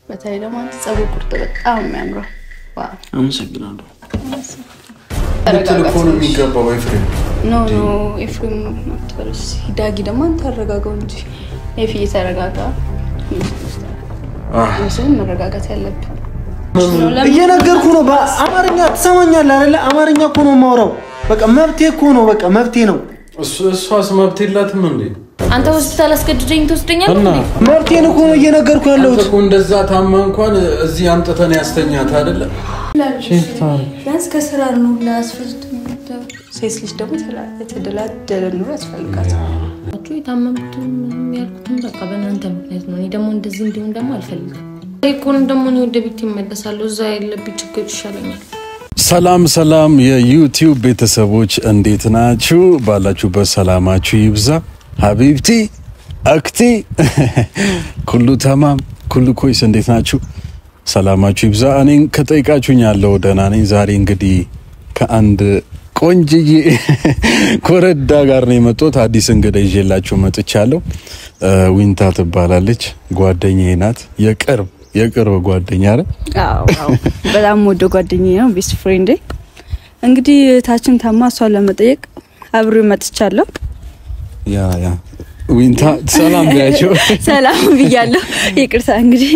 በተለይ ደግሞ አንተ ጸጉር ቁርጥ በጣም የሚያምረው ዋው አመሰግናለሁ ቴሌፎን የሚገባው ኤፍሬም ኖ ኤፍሬም አትበልስ ዳጊ ደግሞ አንተ አረጋጋው እንጂ ኤፊ ተረጋጋ እሱን መረጋጋት ያለብህ እየነገርኩ ነው በአማርኛ ትሰማኛለህ አይደል አማርኛ እኮ ነው የማወራው በቃ መብቴ እኮ ነው በቃ መብቴ ነው እሷስ መብቴ የላትም እንዴ አንተ ሆስፒታል አስገድደኝ ትወስደኛለህ እንዴ መብቴን እኮ ነው እየነገርኩ ያለሁት እኮ እንደዛ ታማ እንኳን እዚህ አምጥተን ያስተኛት አይደለ ቢያንስ ከስራ ነው ላስፈዝት ሴት ልጅ ደግሞ ተደላደለ ነው ያስፈልጋታል አቱ የታመምኩት የሚያልኩት በቃ በእናንተ ምክንያት ነው እኔ ደግሞ እንደዚህ እንዲሆን ደግሞ አልፈልግም ይቆን ደግሞ ነው ወደ ቤት ይመለሳለሁ እዛ ያለብኝ ችግር ይሻለኛል ሰላም የዩቲዩብ ቤተሰቦች እንዴት ናችሁ ባላችሁበት ሰላማችሁ ይብዛ ሀቢብቲ አክቲ ኩሉ ተማም ኩሉ ኮይስ እንዴት ናችሁ ሰላማችሁ ይብዛ እኔን ከጠይቃችሁኝ ያለው ደህና ነኝ ዛሬ እንግዲህ ከአንድ ቆንጅዬ ኮረዳ ጋር ነው የመጣሁት አዲስ እንግዳ ይዤላችሁ መጥቻለሁ ዊንታ ትባላለች ጓደኛዬ ናት የቅርብ ጓደኛ አይደል አዎ በጣም ወደ ጓደኛዬ ነው ቤስት ፍሬንድ እንግዲህ ታችን ታማሷ ለመጠየቅ አብሬ መጥቻለሁ ያ ዊንታ ሰላም ያቸው ሰላም ብያለሁ ይቅርታ እንግዲህ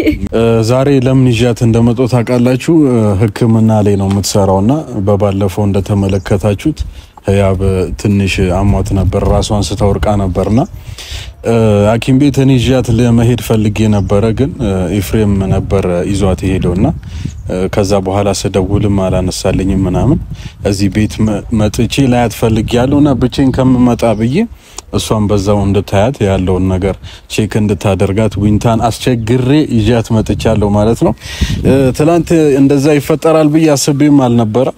ዛሬ ለምን ይዣት እንደመጣሁ ታውቃላችሁ ህክምና ላይ ነው የምትሰራውና በባለፈው እንደተመለከታችሁት ያብ ትንሽ አሟት ነበር ራሷን ስታወርቃ ነበርና ሐኪም ቤት ይዣት ለመሄድ ፈልጌ ነበር ግን ኤፍሬም ነበር ይዟት ሄዶና ከዛ በኋላ ስደውልም አላነሳልኝም ምናምን እዚህ ቤት መጥቼ ላያት ፈልጊያለሁና ብቻዬን ከመመጣ ብዬ እሷን በዛው እንድታያት ያለውን ነገር ቼክ እንድታደርጋት ዊንታን አስቸግሬ ይዣት መጥቻለሁ ማለት ነው ትላንት እንደዛ ይፈጠራል ብዬ አስቤም አልነበረ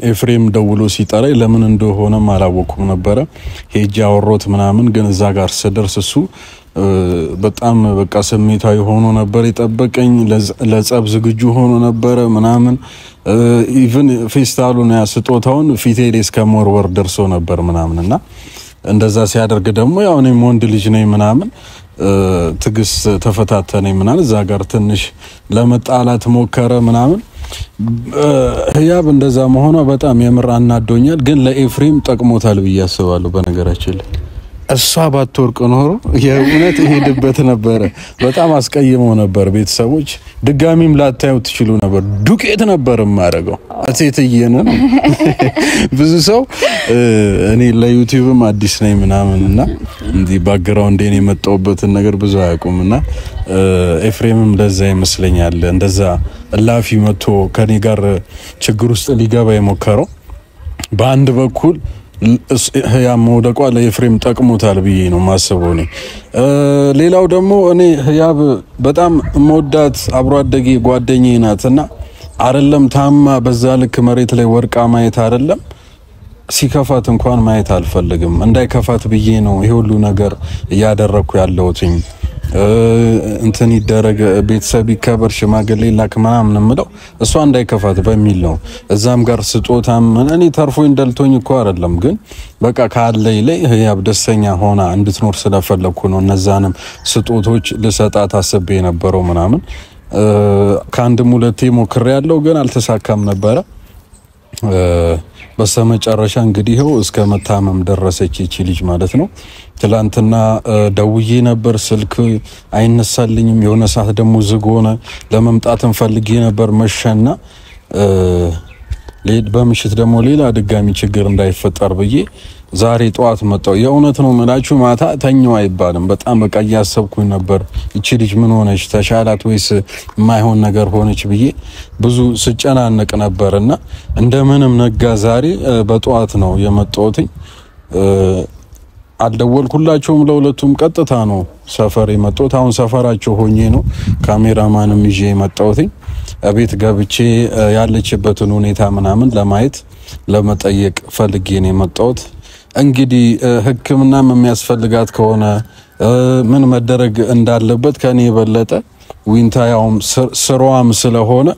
ኤፍሬም ደውሎ ሲጠራይ ለምን እንደሆነ ማላወኩም ነበር ሄጄ አወሮት ምናምን ግን እዛ ጋር ስደርስ እሱ በጣም በቃ ስሜታዊ ሆኖ ነበር የጠበቀኝ ለጸብ ዝግጁ ሆኖ ነበር ምናምን ኢቭን ፌስታሉን ያስጦታውን ፊቴ ላይ እስከመወርወር ደርሶ ነበር ምናምንና እንደዛ ሲያደርግ ደግሞ ያው እኔ ወንድ ልጅ ነኝ ምናምን ትግስ ተፈታተነኝ ምናምን እዛ ጋር ትንሽ ለመጣላት ሞከረ ምናምን ያብ እንደዛ መሆኗ በጣም የምር አናዶኛል ግን ለኤፍሬም ጠቅሞታል ብዬ አስባለሁ በነገራችን ላይ እሷ ባትወርቅ ኖሮ የእውነት ሄድበት ነበር በጣም አስቀይመው ነበር ቤተሰቦች ድጋሚም ላታዩ ትችሉ ነበር ዱቄት ነበር ማረጋው አሴትየነ ብዙ ሰው እኔ ለዩቲዩብም አዲስ ነኝ ምናምንና እንዲ ባክግራውንድ እኔ መጣውበት ነገር ብዙ አያውቁምና ኤፍሬምም ለዛ ይመስለኛል እንደዛ ላፊ መጥቶ ከኔ ጋር ችግር ውስጥ ሊገባ የሞከረው በአንድ በኩል ያ መውደቋ ለኤፍሬም ጠቅሞታል ብዬ ነው ማስበው ነኝ ሌላው ደግሞ እኔ ያብ በጣም መወዳት አብሮ አደጌ ጓደኛዬ ናትና አይደለም ታማ በዛ ልክ መሬት ላይ ወርቃ ማየት አይደለም ሲከፋት እንኳን ማየት አልፈልግም እንዳይከፋት ብዬ ነው ይሄ ሁሉ ነገር ያደረኩ ያለውትኝ እንትን ይደረግ ቤተሰብ ይከበር ሽማግሌ ላክ ምናምን ምለው እሷ እንዳይከፋት በሚል ነው እዛም ጋር ስጦታም እኔ ተርፎኝ እንደልቶኝ እኮ አይደለም ግን በቃ ካለይ ላይ ያብ ደስተኛ ሆና እንድትኖር ስለፈለኩ ነው እነዛንም ስጦቶች ልሰጣት አስቤ ነበረው ምናምን ከአንድም ሁለቴ ሞክሬያለሁ ግን አልተሳካም ነበር በሰመጨረሻ እንግዲህ ይሄው እስከ መታመም ደረሰች እቺ ልጅ ማለት ነው ትላንትና ደውዬ ነበር ስልክ አይነሳልኝም የሆነ ሰዓት ደግሞ ዝግ ሆነ ለመምጣትም ፈልጌ ነበር መሸና በምሽት ደግሞ ሌላ ድጋሚ ችግር እንዳይፈጠር ብዬ ዛሬ ጧት መጣው የእውነት ነው መላችሁ ማታ ተኛው አይባልም በጣም በቃ ያሰብኩኝ ነበር እቺ ልጅ ምን ሆነች ተሻላት ወይስ ማይሆን ነገር ሆነች ብዬ ብዙ ስጨናነቅ ነበርና እንደምንም ነጋ ዛሬ በጧት ነው የመጣሁትኝ አልደወልኩላቸውም ለሁለቱም ቀጥታ ነው ሰፈር የመጣሁት አሁን ሰፈራቸው ሆኜ ነው ካሜራማንም ይዤ የመጣሁትኝ አቤት ገብቼ ያለችበትን ሁኔታ ምናምን ለማየት ለመጠየቅ ፈልጌ ነው የመጣሁት እንግዲህ ህክምናም የሚያስፈልጋት ከሆነ ምን መደረግ እንዳለበት ከኔ የበለጠ ዊንታ ያውም ስሯም ስለሆነ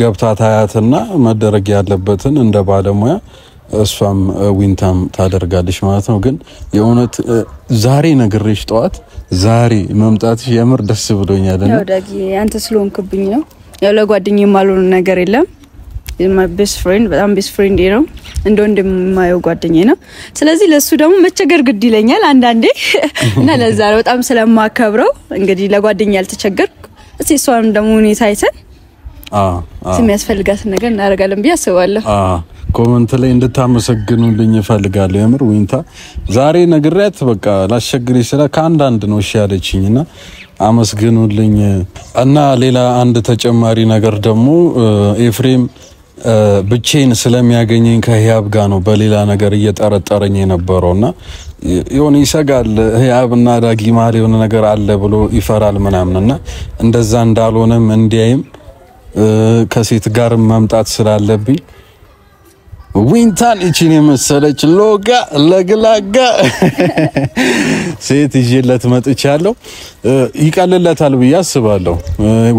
ገብታ ታያትና መደረግ ያለበትን እንደ ባለሙያ እሷም ዊንታም ታደርጋለች ማለት ነው ግን የእውነት ዛሬ ነግሬሽ ጧት ዛሬ መምጣትሽ የምር ደስ ብሎኛልና ያው ዳጊ አንተ ስለሆንክብኝ ነው ያው ለጓደኛዬ ማሉን ነገር የለም my best friend በጣም best friend ነው እንደማየው ጓደኛዬ ነው ስለዚህ ለሱ ደግሞ መቸገር ግድ ይለኛል አንዳንዴ እና ለዛ ነው በጣም ስለማከብረው እንግዲህ ለጓደኛዬ ያልተቸገርኩ እስቲ እሷን ደግሞ ሁኔታ አይተን የሚያስፈልጋት ነገር እናደርጋለን ቢያስባለሁ ኮሜንት ላይ እንድታመሰግኑልኝ እፈልጋለሁ የምር ዊንታ ዛሬ ነግሬያት በቃ ላስቸግር ይችላል ከአንዳንድ ነው እሺ ያለችኝና አመስግኑልኝ እና ሌላ አንድ ተጨማሪ ነገር ደግሞ ኤፍሬም ብቻዬን ስለሚያገኘኝ ከህያብ ጋር ነው በሌላ ነገር እየጠረጠረኝ የነበረውና የሆነ ይሰጋል ህያብና ዳጊ ማለት የሆነ ነገር አለ ብሎ ይፈራል ምናምንና እንደዛ እንዳልሆነም እንዲያይም ከሴት ጋር መምጣት ስላለብኝ ዊንታን እቺን የመሰለች ሎጋ ለግላጋ ሴት ይዤለት መጥቻለሁ ይቀልለታል ብዬ አስባለሁ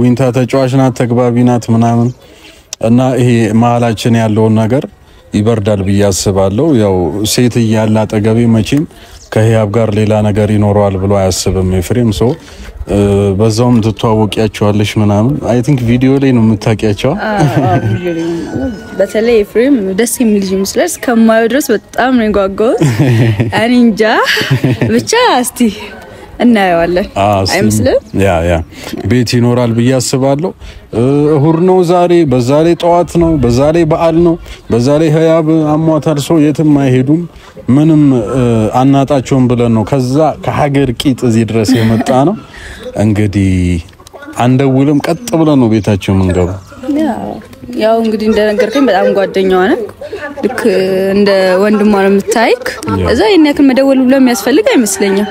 ዊንታ ተጫዋች ናት ተግባቢ ናት ምናምን እና ይሄ መሀላችን ያለው ነገር ይበርዳል ብዬ አስባለሁ ያው ሴት ያለ አጠገቤ መቼም ከህያብ ጋር ሌላ ነገር ይኖረዋል ብሎ አያስብም ኤፍሬም ሶ በዛውም ተተዋወቂያቸዋለሽ ምናምን አይ ቲንክ ቪዲዮ ላይ ነው የምታውቂያቸው በተለይ ኤፍሬም ደስ የሚል ልጅ ይመስላል ከማየው ድረስ በጣም ነው የጓጓው እኔ እንጃ ብቻ እስቲ እናየዋለን አይመስልም ያ ቤት ይኖራል ብዬ አስባለሁ እሁድ ነው ዛሬ በዛ ላይ ጠዋት ነው በዛ ላይ በዓል ነው በዛ ላይ ህያብ አሟታል ሰው የትም አይሄዱም ምንም አናጣቸውም ብለን ነው ከዛ ከሀገር ቂጥ እዚህ ድረስ የመጣ ነው እንግዲህ አንደውልም ቀጥ ብለን ነው ቤታቸው መንገባ ያው እንግዲህ እንደነገርከኝ በጣም ጓደኛዋ ነኝ ልክ እንደ ወንድሟ ነው የምታይክ እዛ የነክ መደወል ብሎ የሚያስፈልግ አይመስለኝም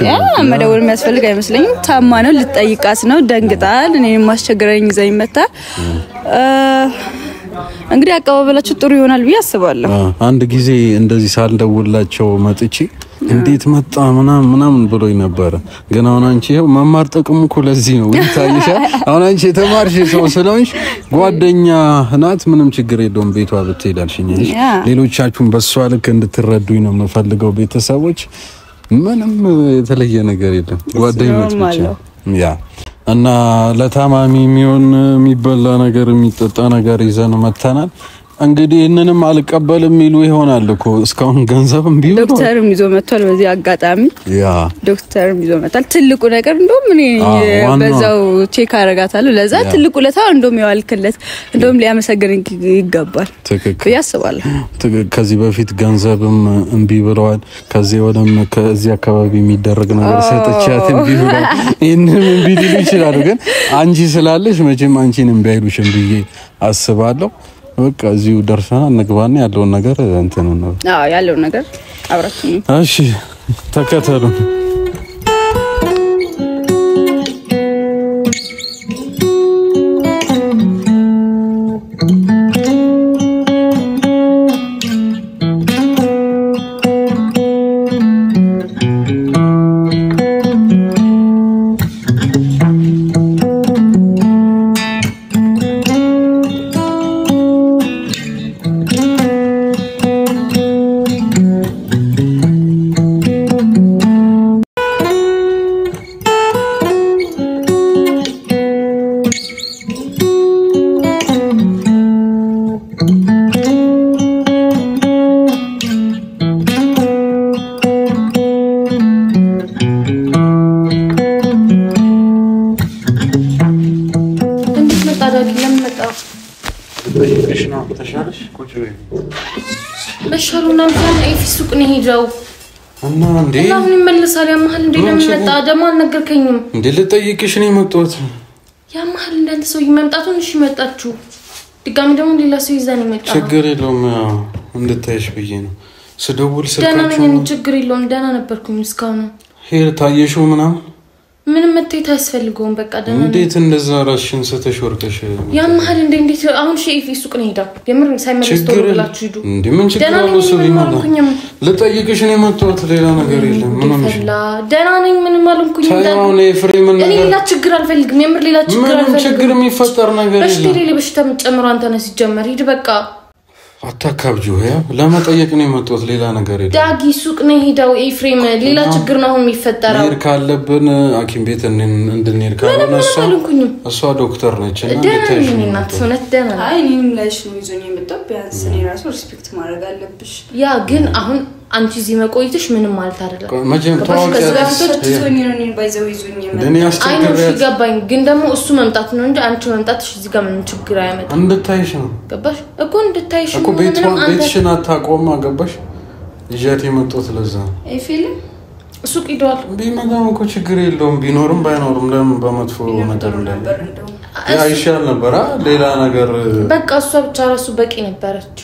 ያ መደወል የሚያስፈልግ አይመስለኝም ታማ ነው ልጠይቃት ነው ደንግጣል እኔን ማስቸገረኝ ይዘኝ መጣ እንግዲህ አቀባበላችሁ ጥሩ ይሆናል ብዬ አስባለሁ አንድ ጊዜ እንደዚህ ሳልደውላቸው መጥቼ እንዴት መጣ ምናምን ብሎኝ ነበር ግን አሁን አንቺ ይሄው መማር ጥቅሙ እኮ ለዚህ ነው ይታይሻ አሁን አንቺ የተማርሽ ሰው ስለሆንሽ ጓደኛ ናት ምንም ችግር የለውም ቤቷ ብትሄዳልሽኝ ሌሎቻችሁም በሷ ልክ እንድትረዱኝ ነው የምፈልገው ቤተሰቦች ምንም የተለየ ነገር የለም ጓደኞች ብቻ ያ እና ለታማሚ የሚሆን የሚበላ ነገር የሚጠጣ ነገር ይዘን መተናል እንግዲህ እነንም አልቀበልም ይሉ ይሆናል እኮ እስካሁን ገንዘብም ቢሆን ዶክተርም ይዞ መጥቷል በዚህ አጋጣሚ ያ ዶክተርም ይዞ መጣል ትልቁ ነገር እንደውም እኔ በዛው ቼክ አረጋታለሁ ለዛ ትልቁ ለታው እንደውም ያልከለት እንደውም ሊያመሰግን ይገባል ያስባል ከዚህ በፊት ገንዘብም እንቢ ብለዋል ከዚህ አካባቢ የሚደረግ ነገር ሰጥቻት እንቢ ብለዋል እነም እንቢ ሊሉ ይችላል ግን አንቺ ስላለሽ መቼም አንቺን እንቢ አይሉሽም ብዬ አስባለሁ በቃ እዚሁ ደርሰናል ንግባና ያለውን ነገር እንትን ነው ያለውን ነገር አብራችሁ እሺ ተከተሉ በሻሩና ምሳን አይፊሱቅ ነው ሄጃው እና እንዴ አሁን ይመለሳል ያማህል እንዴ ለምመጣ ደሞ አልነገርከኝም እንዴ ልጠይቅሽ ነው የመጣሁት ያማህል እንዳንተ ሰው ይመጣቱን እሺ መጣችሁ ድጋሚ ደሞ ሌላ ሰው ይዛን ይመጣ ችግር የለውም እንድታይሽ ብዬ ነው ስደውል ደህና ነኝ ችግር የለውም ደህና ነበርኩኝ እስካሁን ሄር ታየሽው ምናምን ምንም መተይ ታስፈልገው በቃ ደህና እንዴት እንደዛ ራስሽን ሰተሽወርቀሽ ያማህል እንዴት አሁን ሼፍ ሱቅ ነው ሄዳ የምር ሳይመለስ ተወላችሁ ሂዱ እንዴ ምን ችግር አለው ሰው ይማላ ልጠይቅሽ ነው የመጣሁት ሌላ ነገር የለም ምን ሆነሽ ደህና ነኝ ምንም አልኩኝ ታው ነው ኤፍሬም ነገር እኔ ሌላ ችግር አልፈልግም የምር ሌላ ችግር አልፈልግም ምን ችግር የሚፈጠር ነገር የለም በሽታ ሌላ በሽታ መጨመሩ አንተ ነህ ሲጀመር ሂድ በቃ አታካብጁ ያ ለማጠየቅ ነው የመጣሁት ሌላ ነገር የለም ዳጊ ሱቅ ነው ሄዳው ኤፍሬም ሌላ ችግር ነው የሚፈጠረው ሄር ካለብን ሐኪም ቤት እንድንሄድ ካለና እሷ ዶክተር ነች እና ደህና ነኝ እናት ሆነት ደህና ነኝ አይ እኔም ላይሽ ነው ይዞኝ የመጣው ቢያንስ እኔ ራሱ ሪስፔክት ማድረግ አለብሽ ያ ግን አሁን አንቺ እዚህ መቆየትሽ ምንም ማለት አይደለም መቼም ተዋውቂያለሽ ይዞኝ ነው እኔ ባይዘው ይዞኝ እኔ አስቸግሬያለሁ ግን ደግሞ እሱ መምጣት ነው እንጂ አንቺ መምጣትሽ እዚህ ጋር ምንም ችግር አያመጣም እንድታይሽ ነው ገባሽ እኮ እንድታይሽ እኮ ቤትሽን አታቆማ ገባሽ ይዣት የመጣሁት ለዛ ኤፊልም ሱቅ ሄዷል ቢመጣም እኮ ችግር የለውም ቢኖርም ባይኖርም ለምን በመጥፎ ነገር እንዳለ አይሻል ነበር ሌላ ነገር በቃ እሷ ብቻ ራሱ በቂ ነበረች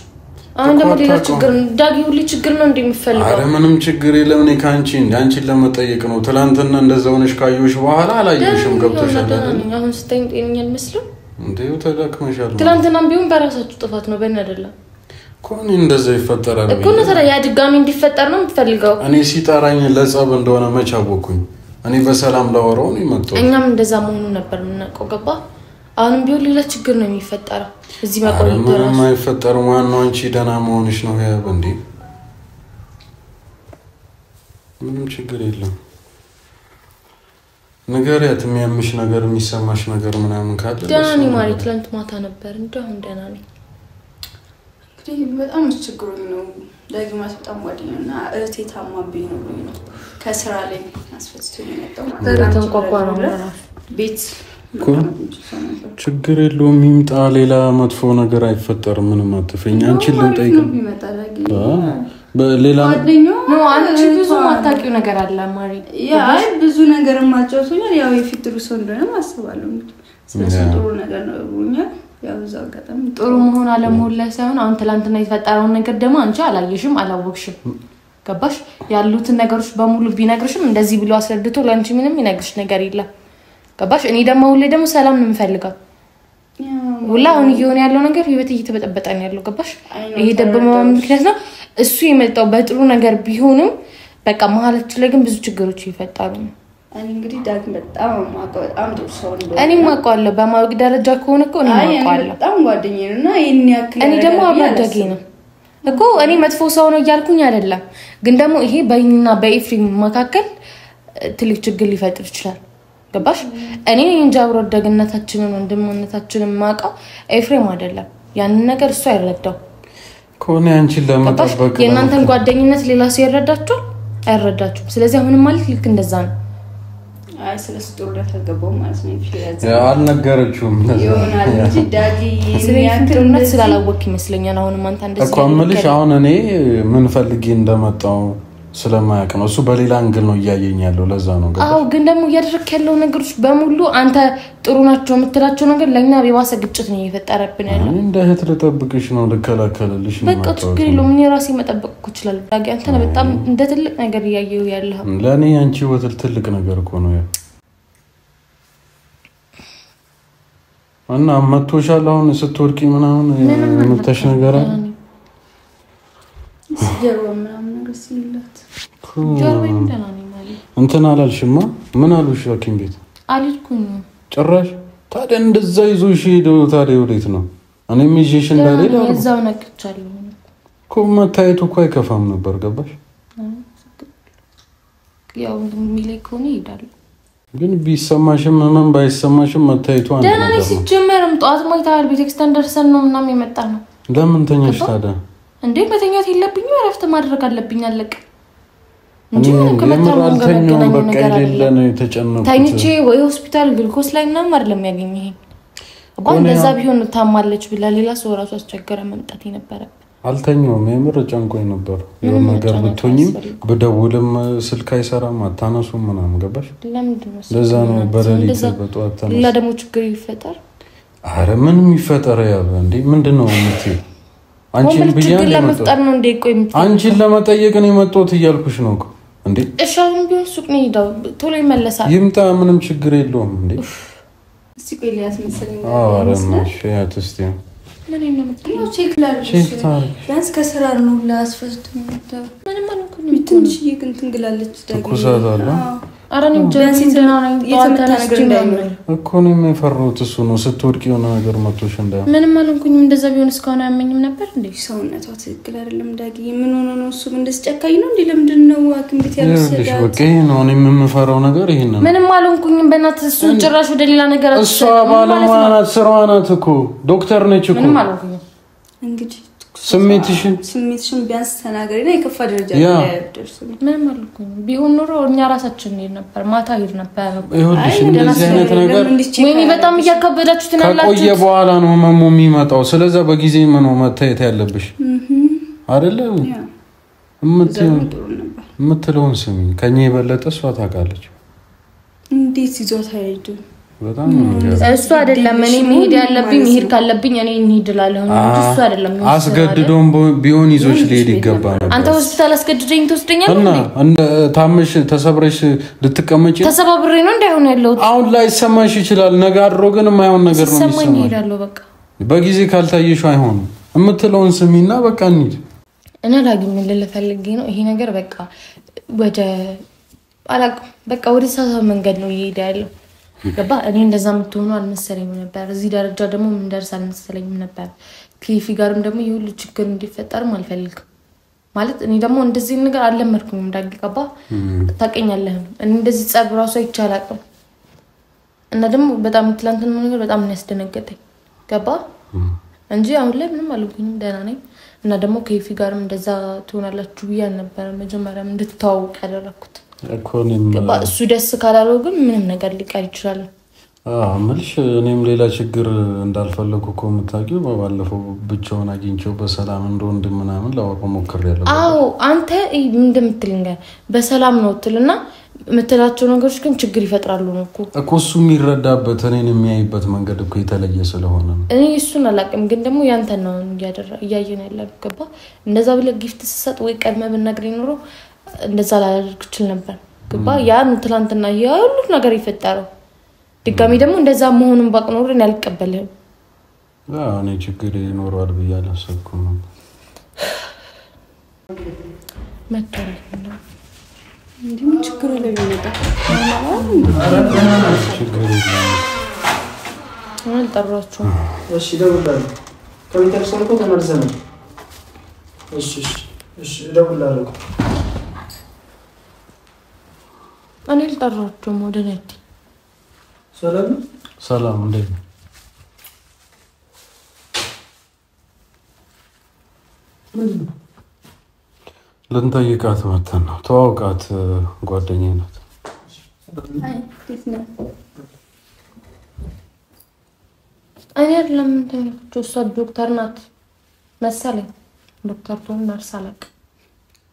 አሁን ደግሞ ሌላ ችግር ዳጊ ሁሉ ችግር ነው እንደሚፈልገው አረ ምንም ችግር የለም እኔ ካንቺ አንቺን ለመጠየቅ ነው ትላንትና እንደዛው ነሽ ካዩሽ በኋላ አላየሽም ገብቶሻል አሁን ስተኝ ጤነኛል መስሎ እንዴው ተዳክመሻል ትላንትናም ቢሆን በራሳችሁ ጥፋት ነው በእኔ አይደለም ኮን እንደዛ ይፈጠራል እኮ ነው ታዲያ ያ ድጋሚ እንዲፈጠር ነው የምትፈልገው እኔ ሲጣራኝ ለጸብ እንደሆነ መቻወኩኝ እኔ በሰላም ላወራው ነው የመጣው እኛም እንደዛ መሆኑ ነበር የምናውቀው ገባ አሁንም ቢሆን ሌላ ችግር ነው የሚፈጠረው እዚህ መቆየት ነው የማይፈጠር ማን ነው አንቺ ደና መሆንሽ ነው ያ በእንዴ ምንም ችግር የለም ነገርያት የሚያምሽ ነገር የሚሰማሽ ነገር ምናምን ካለ ደና ነኝ ማለት ትላንት ማታ ነበር እንደው ደና ነኝ እንግዲህ በጣም ችግሩኝ ነው ዳግማ በጣም ጓደኛና እህቴ ታማብኝ ነው ከስራ ላይ አስፈጽቶኝ የመጣው በጣም ቋቋ ነው ቤት ችግር የለውም ይምጣ ሌላ መጥፎ ነገር አይፈጠርም ምንም አትፈኝ አንቺን ልንጠይቅ በሌላ ነው አንቺ ብዙ ማታቂው ነገር አለ ማሪ ያ ብዙ ነገር ማጫወቱኛል ያው የፊትሩ ሰው እንደሆነ ማስባለሁ ስለዚህ ጥሩ ነገር ነው ብሩኛል ያው እዛው ጋጣም ጥሩ መሆን አለመሆን ላይ ሳይሆን አሁን ትላንትና የተፈጠረው ነገር ደግሞ አንቺ አላየሽም አላወቅሽም ገባሽ ያሉትን ነገሮች በሙሉ ቢነግርሽም እንደዚህ ብሎ አስረድቶ ለአንቺ ምንም ይነግርሽ ነገር የለም ገባሽ እኔ ደግሞ ሁሌ ደግሞ ሰላም ነው የምፈልገው ሁላ አሁን ይሆን ያለው ነገር ህይወት እየተበጠበጠ ነው ያለው ገባሽ ይሄ ደግሞ ምክንያት ነው እሱ የመጣው በጥሩ ነገር ቢሆንም በቃ መሀላችን ላይ ግን ብዙ ችግሮች ይፈጠራሉ እኔ እንግዲህ ዳግ በጣም ጥሩ ሰው ነው እኔ ማውቀዋለሁ በማወቅ ደረጃ ከሆነ እኮ እኔ ማውቀዋለሁ በጣም ጓደኛዬ ነውና ይሄን ያክል እኔ ደግሞ አባዳጌ ነው እኮ እኔ መጥፎ ሰው ነው እያልኩኝ አይደለም ግን ደግሞ ይሄ በእኛና በኤፍሬም መካከል ትልቅ ችግር ሊፈጥር ይችላል ገባሽ እኔ እንጃብሮ ደግነታችንን ወንድምነታችንን ማውቀው ኤፍሬም አይደለም ያን ነገር እሱ አይረዳው ኮኔ አንቺን ለማጣበቅ የእናንተን ጓደኝነት ሌላ ሰው ይረዳችሁ አይረዳችሁ ስለዚህ አሁንም ማለት ልክ እንደዛ ነው አይ ስለስጥሩ ለተገባው ማለት ነው ይችላል አልነገረችውም ይሆናል እንጂ ዳጊ ስለያክርነት ስላላወቅ ይመስለኛል አሁንም አንተ እንደዚህ እኮ አምልሽ አሁን እኔ ምን ፈልጊ እንደመጣው ስለማያውቅ ነው እሱ በሌላ አንግል ነው እያየኝ ያለው ለዛ ነው አው ግን ደግሞ እያደረክ ያለው ነገሮች በሙሉ አንተ ጥሩ ናቸው የምትላቸው ነገር ለኛ የባሰ ግጭት ነው እየፈጠረብን ያለው እንደ እህት ልጠብቅሽ ነው ልከላከልልሽ ነው በቃ ችግር የለውም እኔ ራሴ መጠበቅ እችላለሁ ዳጊ አንተ ነው በጣም እንደ ትልቅ ነገር እያየው ያለው ለኔ አንቺ ወተል ትልቅ ነገር እኮ ነው እና መጥቶሻል አሁን ስትወርቂ ምናምን የምትሽ ነገር አለ ሲጀርባ ምናምን ነገር ሲላት ጀርባዬን ደህና ነኝ ማለት እንትን አላልሽማ ምን አሉሽ ሐኪም ቤት አልኩኝ ጭራሽ ታዲያ እንደዛ ይዞሽ ሄዶ ታዲያ ወዴት ነው እኔም ይዤሽ እንዳልሄድ አሉ እዛው ነቅቻለሁ እኮ መታየቱ እኮ አይከፋም ነበር ገባሽ ያው እንደሚለኝ ከሆነ ይሄዳል ግን ቢሰማሽም ምን ባይሰማሽም መታየቱ አንተ ደህና ነኝ ሲጀመርም ጠዋት ማይታል ቤተክርስቲያን ደርሰን ነው ምናምን የመጣ ነው ለምን ተኛሽ ታዲያ እንዴ መተኛት የለብኝም እረፍት ማድረግ አለብኝ አለቀ እንጂ ከመታመም በቃ ይለለ የተጨነቁት ታኝቼ ወይ ሆስፒታል ግሉኮስ ላይ ምናምን አይደለም ያገኘኝ ይሄ እንኳን እንደዛ ቢሆን ታማለች ብላ ሌላ ሰው ራሱ አስቸገረ መምጣት የነበረበት አልተኛውም የምር ጨንቆኝ ነበር የሆነ ነገር ብትሆኝም በደውልም ስልክ አይሰራም አታነሱም ምናምን ገባሽ ለዛ ነው በሌሊት በጠዋት ተነሳ ሌላ ደግሞ ችግር ይፈጠር አረ ምንም ይፈጠር ያለ እንዴ ምንድነው የምትይ አንቺን ቢያን ለመፍጠር ነው እንዴ ቆይ አንቺን ለመጠየቅ ነው የመጣሁት እያልኩሽ ነው እንዴ እሻውን ቢሆን ሱቅ ነው ሄዳው ቶሎ ይመለሳል ይምጣ ምንም ችግር የለውም እንዴ እስቲ ቆይ ሊያት መሰለኝ አረ ማሽ ያትስቲ ምን ነው የምትለው ቼክ ላድርግ ቢያንስ ከስራ ነው ላስፈስት ነው ምንም አልኩኝ ትንሽ ይግን ትንግላለች ትኩሳት አለ አራኒ ጀንሲ እንደና ነው የተመታ ነገር እንዳይኖር እኮ ነው የሚፈሩት እሱ ነው ስትወድቂ የሆነ ነገር መጥቶሽ እንዳይሆን ምንም አልኩኝም እንደዛ ቢሆን እስካሁን አያመኝም ነበር እንዴ ሰውነቷ ትክክል አይደለም ዳጊ ምን ሆኖ ነው እሱ እንደዚህ ጨካኝ ነው እንዴ ለምንድነው ሐኪም ቤት ያልወሰዳት በቃ ነው እኔ የምፈራው ነገር ይሄን ነው ምንም አልኩኝም በእናትህ እሱ ጭራሽ ወደ ሌላ ነገር እሷ ባለሙያ ናት ስራዋ ናት እኮ ዶክተር ነች እኮ ምንም አልኩኝም እንግዲህ ስሜትሽን ቢያንስ ተናገሪና የከፋ ደረጃ ላይ ያደርሱ ምንም አልኩኝም ቢሆን ኖሮ እኛ ራሳችን ነበር ማታ ሄድ ነበር ይሁንሽ እንደዚህ አይነት ነገር ወይኔ በጣም እያከበዳችሁ ትናላችሁ ከቆየ በኋላ ነው መሞ የሚመጣው ስለዚህ በጊዜ ምን ነው መታየት ያለብሽ አይደለም የምትለውን ስሚ ከኛ የበለጠ እሷ ታውቃለች እንዴት ይዞታ ሄዱ በጣም እሱ አይደለም እኔ መሄድ ያለብኝ መሄድ ካለብኝ እኔ እንሂድላለሁ እንጂ እሱ አይደለም አስገድዶም ቢሆን ይዞሽ ሊሄድ ይገባል አንተ ሆስፒታል አስገድደኝ ትወስደኛለህ እና እንደ ታምሽ ተሰብረሽ ልትቀመጪ ተሰባብሬ ነው እንዳይሆን ያለው አሁን ላይ ሰማሽ ይችላል ነገ አድሮ ግን የማይሆን ነገር ነው የሚሰማኝ ይሄዳለው በቃ በጊዜ ካልታየሽው አይሆንም የምትለውን ስሚና በቃ እንሂድ እኔ ላግኝ ልፈልግ ነው ይሄ ነገር በቃ ወደ አላቅ በቃ ወደ ሳሳ መንገድ ነው ይሄዳለው ገባ እኔ እንደዛ ምትሆኑ አልመሰለኝም ነበር እዚህ ደረጃ ደግሞ ምን ደርስ አልመሰለኝም ነበር ክሊፊ ጋርም ደግሞ ይሁን ችግር እንዲፈጠርም አልፈልግም ማለት እኔ ደግሞ እንደዚህ ነገር አልለመድኩኝም ዳግቀባ ታቀኛለህ እኔ እንደዚህ ጸብ ራሱ አይቻላቅም እና ደግሞ በጣም ትላንትን ነገር በጣም ያስደነገጠኝ ገባ እንጂ አሁን ላይ ምንም አልኩኝም ደህና ነኝ እና ደግሞ ክሊፊ ጋርም እንደዛ ትሆናላችሁ ቢያን ነበር መጀመሪያም እንድትታወቅ ያደረኩት እሱ ደስ ካላለው ግን ምንም ነገር ሊቀር ይችላል አምልሽ እኔም ሌላ ችግር እንዳልፈለኩ እኮ የምታውቂው ባለፈው ብቻውን አግኝቼው በሰላም እንደወንድም ምናምን ላወራው ሞክሬያለሁ አዎ አንተ እንደምትልኝ በሰላም ነው ትልና የምትላቸው ነገሮች ግን ችግር ይፈጥራሉ ነው እኮ እሱ የሚረዳበት እኔን የሚያይበት መንገድ እኮ የተለየ ስለሆነ ነው እኔ እሱን አላውቅም ግን ደግሞ ያንተ ነው እያየን ያለው ገባ እንደዛ ብለህ ጊፍት ስሰጥ ወይ ቀድመህ ብትነግረኝ ኖሮ እንደዛ ላደርግ ይችላል ነበር ገባ ያን ትላንትና ያሉ ነገር ይፈጠራው ድጋሚ ደግሞ እንደዛ መሆኑን ባቅኖር እኔ አልቀበልም እኔ ችግር ይኖራል ብያለሁ አሰብኩም መጥቷል እንዴ ችግር አለ ቢመጣ ችግር የለም አልጠራችሁም እሺ ደውላለሁ ከቤተሰብ ሰልኮ ተመርዘናል እሺ ደውላለሁ እኔ ልጠራችሁም ወደ ነቲ ሰላም እንዴት ምንድነው ልንጠይቃት መተን ነው ተዋውቃት ጓደኛዬ ናት አይ እንዴት ነው እኔ አይደለም እንደምትለው እሷ ዶክተር ናት መሰለኝ ዶክተር ቶን ነርስ አለቅ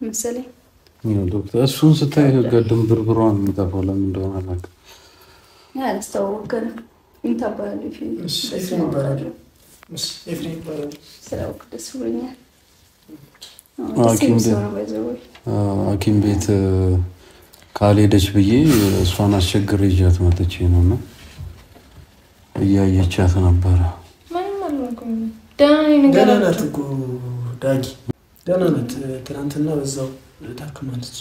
መሰለኝ ዶክተር እሱን ስታይ ገድም ብርብሯን የሚጠፋው ለምን እንደሆነ አላውቅም ያስተዋወቀን እንታባለ ኤፍሬም ይባላል ስራው ደስ ብሎኛል ሐኪም ቤት ካልሄደች ብዬ እሷን አስቸግሬ ይዣት መጥቼ ነውና እያየቻት ነበር ምንም አልሆንኩም ደህና ናት እኮ ዳጊ ደህና ናት ትናንትና በዛው ታክማለች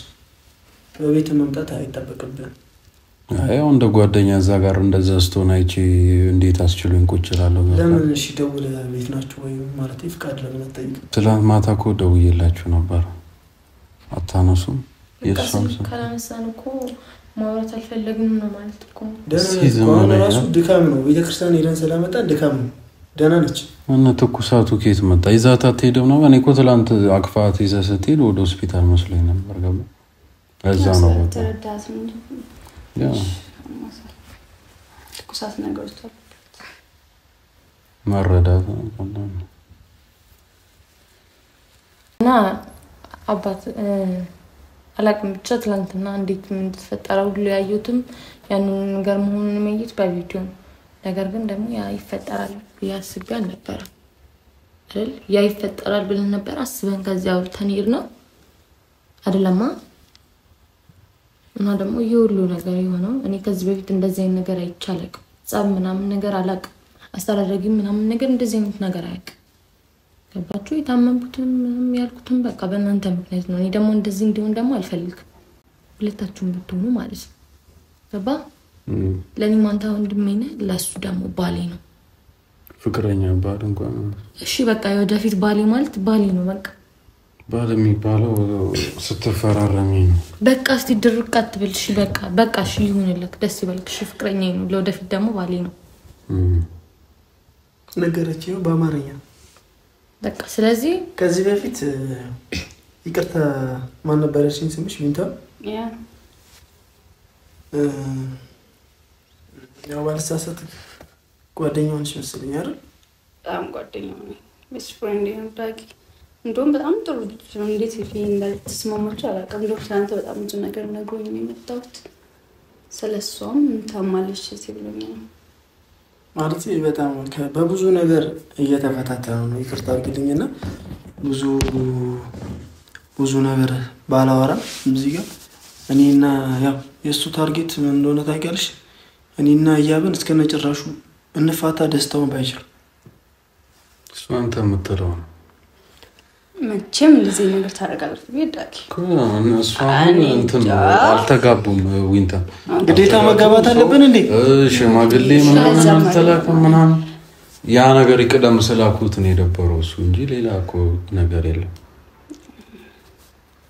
በቤት መምጣት አይጠበቅብን ያው እንደ ጓደኛ እዛ ጋር እንደዛ ስትሆን አይቼ እንዴት አስችሎኝ ቁጭ እላለሁ ለምን እሺ ደውለህ ቤት ናችሁ ወይ ማለት ይፍቃድ ለምን አትጠይቅም ትላንት ማታ እኮ ደውዬላችሁ ነበር አታነሱም የእሷም ስም ካላነሳን እኮ ማውራት አልፈለግንም ነው ማለት እኮ ራሱ ድካም ነው ቤተክርስቲያን ሄደን ስለመጣን ድካም ነው ደህና ነች እና ትኩሳቱ ከየት መጣ ይዛት አትሄድም ነው እኔ እኮ ትላንት አቅፋት ይዘህ ስትሄድ ወደ ሆስፒታል መስሎኝ ነበር ገባ እዛ ነው ተረዳት እንዴ ያ ትኩሳት ነገሮች አሉ መረዳት እና አባት አላቅም ብቻ ትላንትና እንዴት ምን ተፈጠረው ሁሉ ያዩትም ያንን ነገር መሆኑን የሚያዩት በቪዲዮ ነገር ግን ደግሞ ያ ይፈጠራል ያስባል ነበር አይደል ያ ይፈጠራል ብለን ነበር አስበን ከዚያ አውርተን ነው አይደለማ እና ደግሞ ይሁሉ ነገር የሆነው እኔ ከዚህ በፊት እንደዚህ አይነት ነገር አይቻልም ጻም ምናምን ነገር አላቅ አስተዳደጊ ምናምን ነገር እንደዚህ አይነት ነገር አያቅ ገባችሁ የታመምኩትም ምንም ያልኩትም በቃ በእናንተ ምክንያት ነው እኔ ደግሞ እንደዚህ እንዲሆን ደግሞ አልፈልግም ሁለታችሁም ብትሆኑ ማለት ነው ገባ ለኔ ማንታ ወንድሜ ነህ ለሱ ደግሞ ባሌ ነው ፍቅረኛ ባል እንኳን እሺ በቃ ወደፊት ባሌ ማለት ባሌ ነው በቃ ባል የሚባለው ስትፈራረሚ ነው በቃ እስቲ ድርቅ አትበልሽ በቃ እሺ ይሁንልክ ደስ ይበልክሽ ፍቅረኛዬ ነው ለወደፊት ደግሞ ባሌ ነው ነገረችው በአማርኛ በቃ ስለዚህ ከዚህ በፊት ይቅርታ ማን ነበረሽኝ ስምሽ ቢንታ ያ ያው ባልሳሳት ጓደኛው ነሽ መሰለኝ አይደል በጣም ጓደኛው ነኝ ቤስት ፍሬንድ ነው ዳጊ እንደውም በጣም ጥሩ ልጅ ነው እንዴት እንደተስማማችሁ አላውቅም እንደውም ትናንት በጣም ብዙ ነገር ነግሮኝ ነው የመጣሁት ስለሷም ታማለች ሲብለኝ ማለት በጣም በብዙ ነገር እየተፈታተነ ነው ይቅርታ አድርግልኝና ብዙ ነገር ባላወራ እዚህ ጋር እኔና ያው የሱ ታርጌት ምን እንደሆነ ታውቂያለሽ እኔና ያብን እስከነጨራሹ እንፋታ ደስታውን ባይችል እሱ አንተ የምትለው መቼም እንደዚህ ነገር ታረጋለህ ቢዳቂ እሱ እንትን አልተጋቡም ዊንታ ግዴታ መጋባት አለብን እንዴ ሽማግሌ ምናምን አልተላከም ምናምን ያ ነገር ይቀደም ስላኩት ነው የደበረው እሱ እንጂ ሌላ እኮ ነገር የለም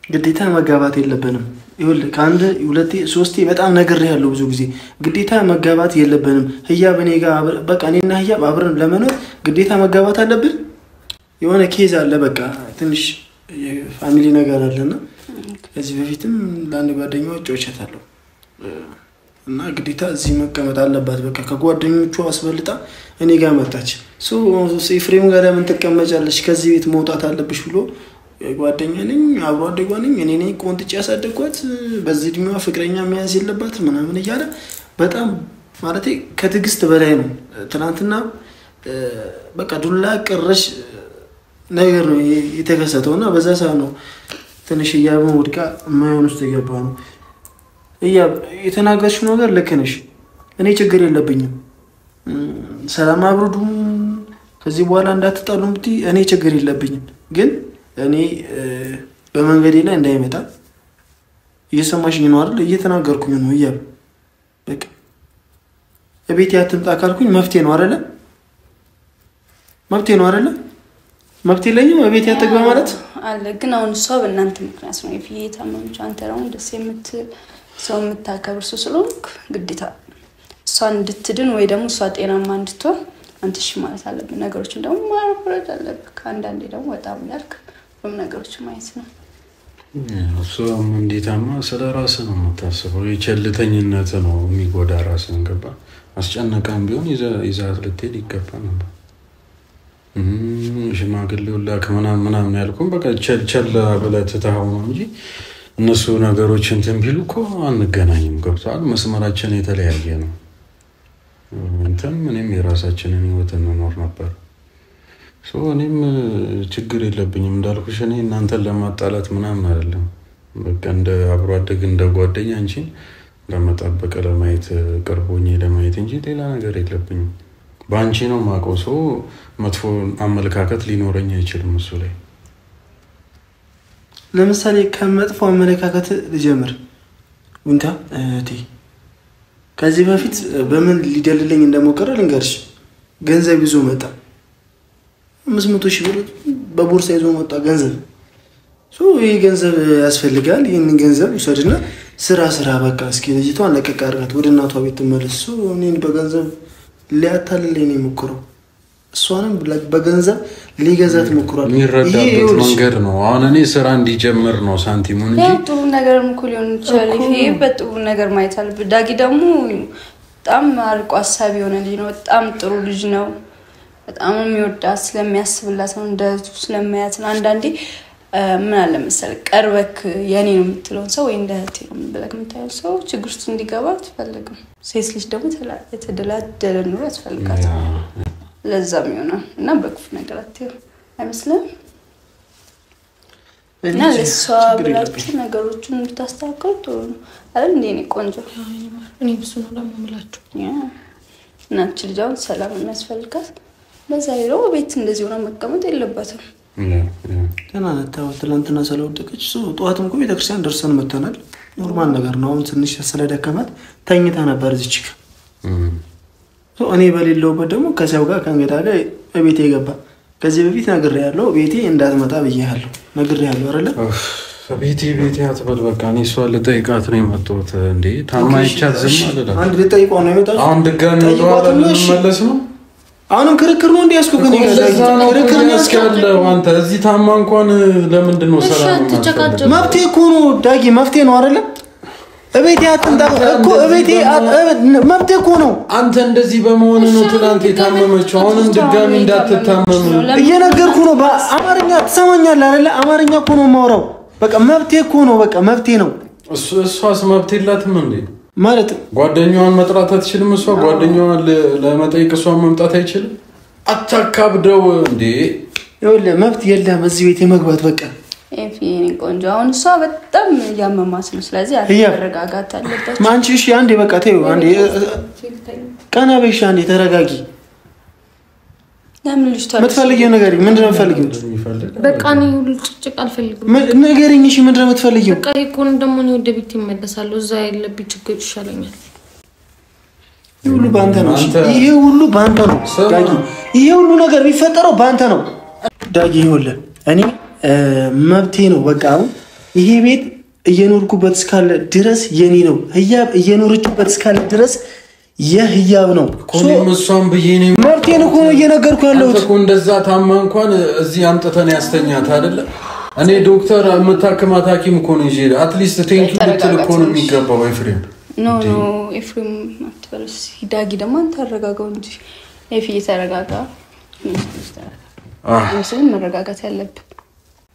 ግዴታ መጋባት የለብንም ይሁን ካንደ ሁለቴ ሶስቴ በጣም ነገር ያለው ብዙ ጊዜ ግዴታ መጋባት የለብንም ህያብ እኔ ጋር በቃ እኔና ህያብ አብረን ለመኖር ግዴታ መጋባት አለብን የሆነ ኬዝ አለ በቃ ትንሽ ፋሚሊ ነገር አለና ከዚህ በፊትም ለአንድ ጓደኛው ጮቸታለሁ እና ግዴታ እዚህ መቀመጥ አለባት በቃ ከጓደኞቹ አስበልጣ እኔ ጋር መጣች ኤፍሬም ጋር ለምን ተቀመጫለሽ ከዚህ ቤት መውጣት አለብሽ ብሎ ጓደኛ ነኝ አብሮ አደጓ ነኝ እኔ ነኝ ቆንጥጬ ያሳደግኳት በዚህ እድሜዋ ፍቅረኛ መያዝ የለባት ምናምን እያለ በጣም ማለቴ ከትግስት በላይ ነው ትናንትና በቃ ዱላ ቀረሽ ነገር ነው የተከሰተውና በዛ ሰዓት ነው ትንሽ ያብን ወድቃ ማይሆን ውስጥ የገባ ነው ያብ የተናገርሽው ነገር ልክ ነሽ እኔ ችግር የለብኝም ሰላም አብሩዱ ከዚህ በኋላ እንዳትጣሉ እንዴ እኔ ችግር የለብኝም ግን እኔ በመንገዴ ላይ እንዳይመጣ እየሰማሽኝ ነው አይደል እየተናገርኩኝ ነው ያብ በቃ እቤት ያትምጣ ካልኩኝ መፍትሄ ነው አይደል መብት የለኝም እቤት ያተግባ ማለት አለ ግን አሁን እሷ በእናንተ ምክንያት ነው ይፍየታ ማምጫ አንተ ነው ደስ የምትል ሰው የምታከብር ስለሆንክ ግዴታ እሷ እንድትድን ወይ ደግሞ እሷ ጤናማ እንድትሆን አንተ እሺ ማለት አለብህ ነገሮችን ደግሞ ማረጋገጥ አለብህ አንዳንዴ ደግሞ በጣም ያልክ ነገሮች ማየት ነው እሱ እንዴታማ ስለራስ ነው የምታስበው የቸልተኝነት ነው የሚጎዳ ራስን ገባ አስጨነቀም ቢሆን ይዛት ልትሄድ ይገባ ነበር ሽማግሌው ላክ ምናምን ያልኩን በቃ ቸል ብለህ ትተኸው ነው እንጂ እነሱ ነገሮች እንትን ቢሉ እኮ አንገናኝም ገብቷል መስመራችን የተለያየ ነው እንትን ምንም የራሳችንን ህይወት እንኖር ነበር እኔም ችግር የለብኝም እንዳልኩሽ እኔ እናንተን ለማጣላት ምናምን አይደለም በቃ እንደ አብሮ አደግ እንደ ጓደኛ አንቺን ለመጠበቅ ለማየት ቅርቦኝ ለማየት እንጂ ሌላ ነገር የለብኝም ባንቺ ነው ማቆ ሰው መጥፎ አመለካከት ሊኖርኝ አይችልም እሱ ላይ ለምሳሌ ከመጥፎ አመለካከት ልጀምር ወንታ እቴ ከዚህ በፊት በምን ሊደልልኝ እንደሞከረ ልንገርሽ ገንዘብ ይዞ መጣ 500 ሺህ ብር በቦርሳ ይዞ መጣ ገንዘብ ይሄ ገንዘብ ያስፈልጋል ይሄንን ገንዘብ ይሰድና ስራ በቃ እስኪ ልጅቷን ለቀቅ አድርጋት ወደ እናቷ ቤት ተመለስ እኔን በገንዘብ ሊያታልልኝ ነው የሞከረው እሷንም በገንዘብ ሊገዛት ሞክሯል ይሄ መንገድ ነው አሁን እኔ ስራ እንዲጀምር ነው ሳንቲሙን እንጂ ጥሩ ነገርም እኮ ሊሆን ይችላል ይሄ በጥሩ ነገር ማየት አለበት ዳጊ ደግሞ በጣም አርቆ ሐሳብ የሆነ ልጅ ነው በጣም ጥሩ ልጅ ነው በጣም የሚወዳት ስለሚያስብላት ነው እንደሱ ስለማያት ነው አንዳንዴ ምን አለ መሰል ቀርበክ የኔ ነው የምትለው ሰው ወይ እንደህቴ ነው ብለክ የምታየው ሰው ችግር ውስጥ እንዲገባ አትፈልግም ሴት ልጅ ደግሞ የተደላደለ ኑሮ ያስፈልጋት ለዛም ይሆናል እና በክፉ ነገር አትየው አይመስልም እና ለሷ ብላችሁ ነገሮችን እንድታስተካክሉ ጥሩ ነው አይደል እንዴ እኔ ቆንጆ እኔ ብዙ ነው ለማምላችሁ እናንቺ ልጅውን ሰላም የሚያስፈልጋት በዛ ይለው ቤት እንደዚህ ሆነ መቀመጥ የለባትም ገና ነታው ትላንትና ስለወደቀች ጧትም እኮ ቤተክርስቲያን ደርሰን መተናል ኖርማል ነገር ነው። አሁን ትንሽ ስለደከማት ተኝታ ነበር እዚች እኔ በሌለውበት ደግሞ ከሰው ጋር ከእንግዳ ጋር ቤቴ ገባ። ከዚህ በፊት ነግሬያለሁ፣ ቤቴ እንዳትመጣ ብዬሃለሁ፣ ነግሬያለሁ አይደል? ቤቴ አትበል በቃ። እኔ እሷን ልጠይቃት ነው የመጣሁት። እንዴ ታማይቻት ዝም አልልም። አንድ ልጠይቀው ነው የመጣሁት። አሁን ድጋሚ ልመለስ ነው? አሁንም ክርክር ነው እንዲያስኩ ግን ክርክር ነው ያስካለው። አንተ እዚህ ታማ እንኳን ለምንድን ነው ሰላም ነው? መብቴ እኮ ነው ዳጊ፣ መብቴ ነው አይደል? እቤቴ አትምጣ እኮ እቤቴ መብቴ እኮ ነው። አንተ እንደዚህ በመሆን ነው ትናንት የታመመችው። አሁንም ድጋሚ እንዳትታመም እየነገርኩ ነው። በአማርኛ ትሰማኛለህ አይደል? አማርኛ እኮ ነው የማወራው። በቃ መብቴ እኮ ነው፣ በቃ መብቴ ነው። እሷስ መብት የላትም እንዴ? ማለት ጓደኛዋን መጥራት አትችልም? እሷ ጓደኛዋን ለመጠየቅ እሷን መምጣት አይችልም? አታካብደው እንዴ! ይኸውልህ መብት የለህም እዚህ ቤት የመግባት በቃ። ኤፊኒ ቆንጆ፣ አሁን እሷ በጣም ያመማት ነው። ስለዚህ አትረጋጋት አለበት። ማንቺ እሺ፣ አንዴ በቃ ተይው፣ አንዴ ቀና በይሽ፣ አንዴ ተረጋጊ። ለምን ልጅ ታዲያ የምትፈልጊው ነገር ምንድን ነው? የምትፈልጊው በቃ ነው ጭቅጭቅ አልፈልግም። ንገሪኝ እሺ፣ ምንድን ነው የምትፈልጊው? በቃ ይኮን ደግሞ ነው ወደ ቤት ይመለሳለሁ። እዛ ያለብኝ ችግር ይሻለኛል። ይሄ ሁሉ ባንተ ነው። ይሄ ሁሉ ባንተ ነው ዳጊ። ይሄ ሁሉ ነገር የሚፈጠረው ባንተ ነው ዳጊ። ይኸውልህ እኔ መብቴ ነው በቃ። አሁን ይሄ ቤት እየኖርኩበት እስካለ ድረስ የኔ ነው። ህያብ እየኖርኩበት እስካለ ድረስ የህያብ ነው። ኮኔም እሷን በየኔ መብቴን እኮ ነው እየነገርኩ ያለሁት እኮ። እንደዛ ታማ እንኳን እዚህ አምጥተን ያስተኛት አይደለ? እኔ ዶክተር የምታክማት ሐኪም እኮ ነው ይዤ አትሊስት ቴንኪ ልትል እኮ ነው የሚገባው። ኤፍሬም ኖ ኤፍሬም አትበለስ። ዳጊ ደግሞ አንተ አረጋጋው እንጂ ኤፊ ተረጋጋ። እሱን መረጋጋት ያለብህ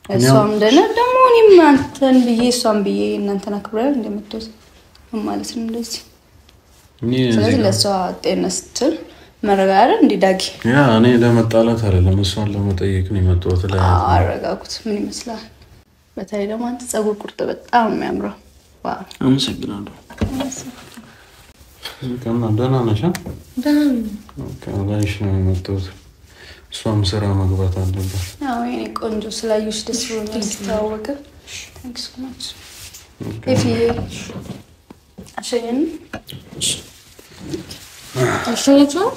እሷም ደግሞ እኔም አንተን ብዬ እሷም ብዬ እናንተን አክብረን እንደምትወስ ማለት ነው እንደዚህ። ስለዚህ ለሷ ጤና ስትል መረጋጋት እንደ ዳጊ ያ እኔ ለመጣላት አይደለም እሷን ለመጠየቅ ነው የመጣሁት። አረጋጉት። ምን ይመስላል? በተለይ ደግሞ አንተ ጸጉር ቁርጥ በጣም የሚያምረው። ዋው አመሰግናለሁ። ደህና ነሽ? ደህና ነኝ። ኦኬ ላይሽ ነው የመጣሁት። እሷም ስራ መግባት አለበት። አዎ የኔ ቆንጆ ስላዩሽ ደስ ብሎኛል። ተዋወቀ ታንክስ ሶ ማች ኤፊ አሸየን አሸየችው